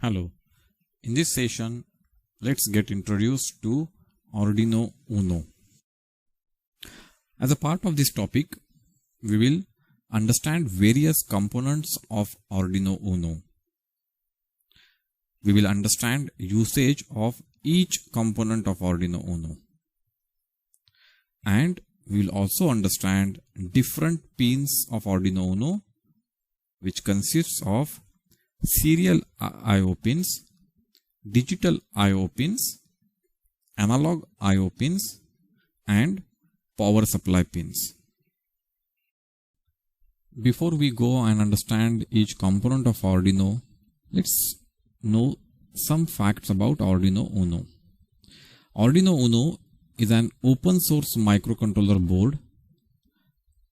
Hello. In this session, let's get introduced to Arduino Uno. As a part of this topic, we will understand various components of Arduino Uno. We will understand usage of each component of Arduino Uno. And we will also understand different pins of Arduino Uno, which consists of serial I/O pins, digital I/O pins, analog I/O pins, and power supply pins. Before we go and understand each component of Arduino, let's know some facts about Arduino Uno. Arduino Uno is an open source microcontroller board.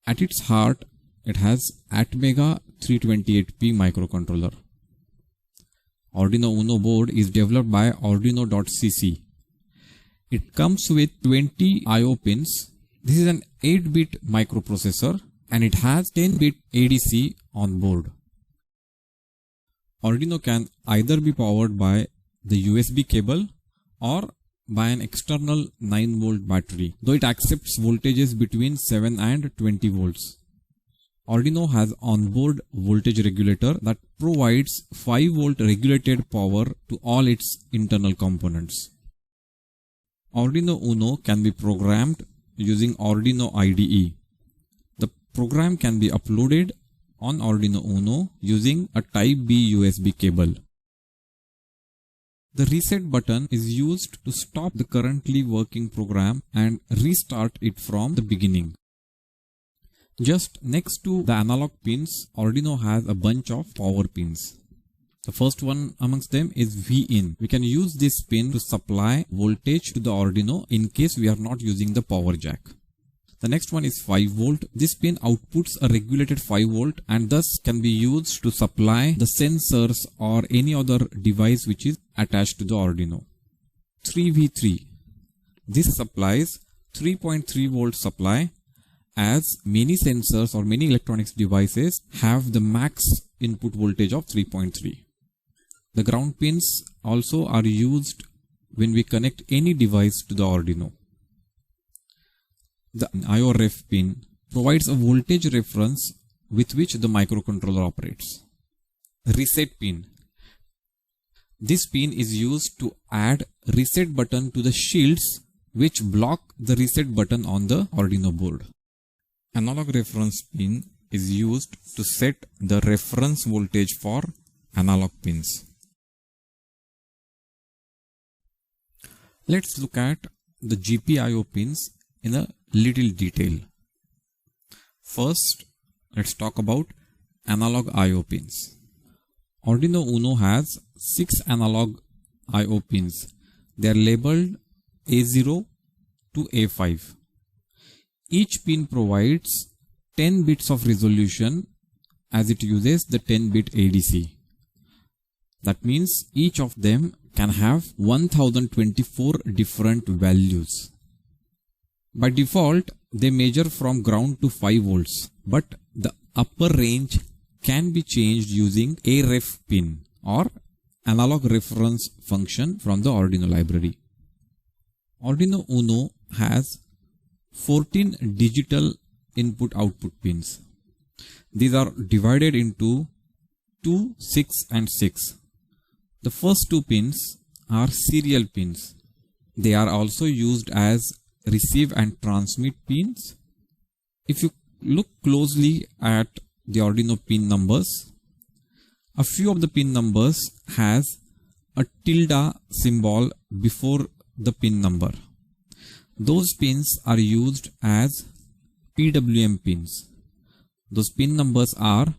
At its heart, it has Atmega 328P microcontroller. Arduino Uno board is developed by Arduino.cc. It comes with 20 I/O pins. This is an 8-bit microprocessor and it has 10-bit ADC on board. Arduino can either be powered by the USB cable or by an external 9-volt battery, though it accepts voltages between 7 and 20 volts. Arduino has onboard voltage regulator that provides 5-volt regulated power to all its internal components. Arduino Uno can be programmed using Arduino IDE. The program can be uploaded on Arduino Uno using a Type B USB cable. The reset button is used to stop the currently working program and restart it from the beginning. Just next to the analog pins, Arduino has a bunch of power pins. The first one amongst them is Vin. We can use this pin to supply voltage to the Arduino in case we are not using the power jack. The next one is 5 volt. This pin outputs a regulated 5 volt and thus can be used to supply the sensors or any other device which is attached to the Arduino. 3V3. This supplies 3.3 volt supply, as many sensors or many electronics devices have the max input voltage of 3.3. The ground pins also are used when we connect any device to the Arduino. The I/O ref pin provides a voltage reference with which the microcontroller operates. Reset pin. This pin is used to add reset button to the shields which block the reset button on the Arduino board. Analog reference pin is used to set the reference voltage for analog pins. Let's look at the GPIO pins in a little detail. First, let's talk about analog I/O pins. Arduino Uno has 6 analog I/O pins. They are labeled A0 to A5. Each pin provides 10 bits of resolution as it uses the 10-bit ADC. That means each of them can have 1024 different values. By default, they measure from ground to 5 volts, but the upper range can be changed using a ref pin or analog reference function from the Arduino library. Arduino Uno has 14 digital input-output pins. These are divided into 2, 6 and 6. The first 2 pins are serial pins. They are also used as receive and transmit pins. If you look closely at the Arduino pin numbers, a few of the pin numbers has a tilde symbol before the pin number. Those pins are used as PWM pins. Those pin numbers are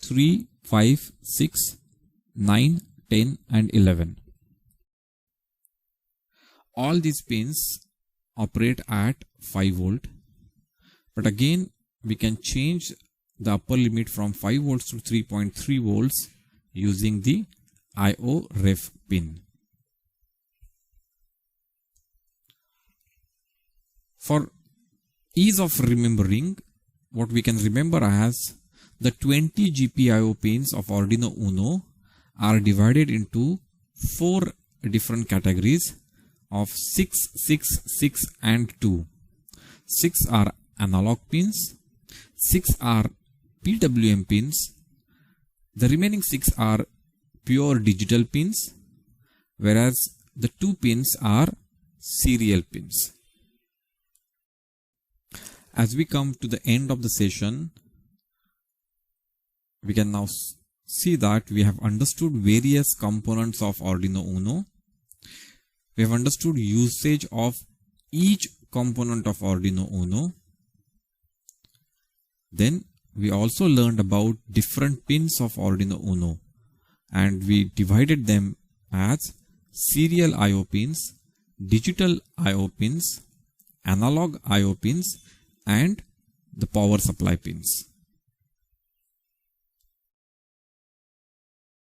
3, 5, 6, 9, 10 and 11. All these pins operate at 5 volt. But again, we can change the upper limit from 5 volts to 3.3 volts using the I/O ref pin. For ease of remembering, what we can remember as the 20 GPIO pins of Arduino Uno are divided into 4 different categories of 6, 6, 6 and 2. 6 are analog pins, 6 are PWM pins, the remaining 6 are pure digital pins, whereas the 2 pins are serial pins. As we come to the end of the session, we can now see that we have understood various components of Arduino Uno. We have understood usage of each component of Arduino Uno. Then we also learned about different pins of Arduino Uno, and we divided them as serial I/O pins, digital I/O pins, analog I/O pins, and the power supply pins.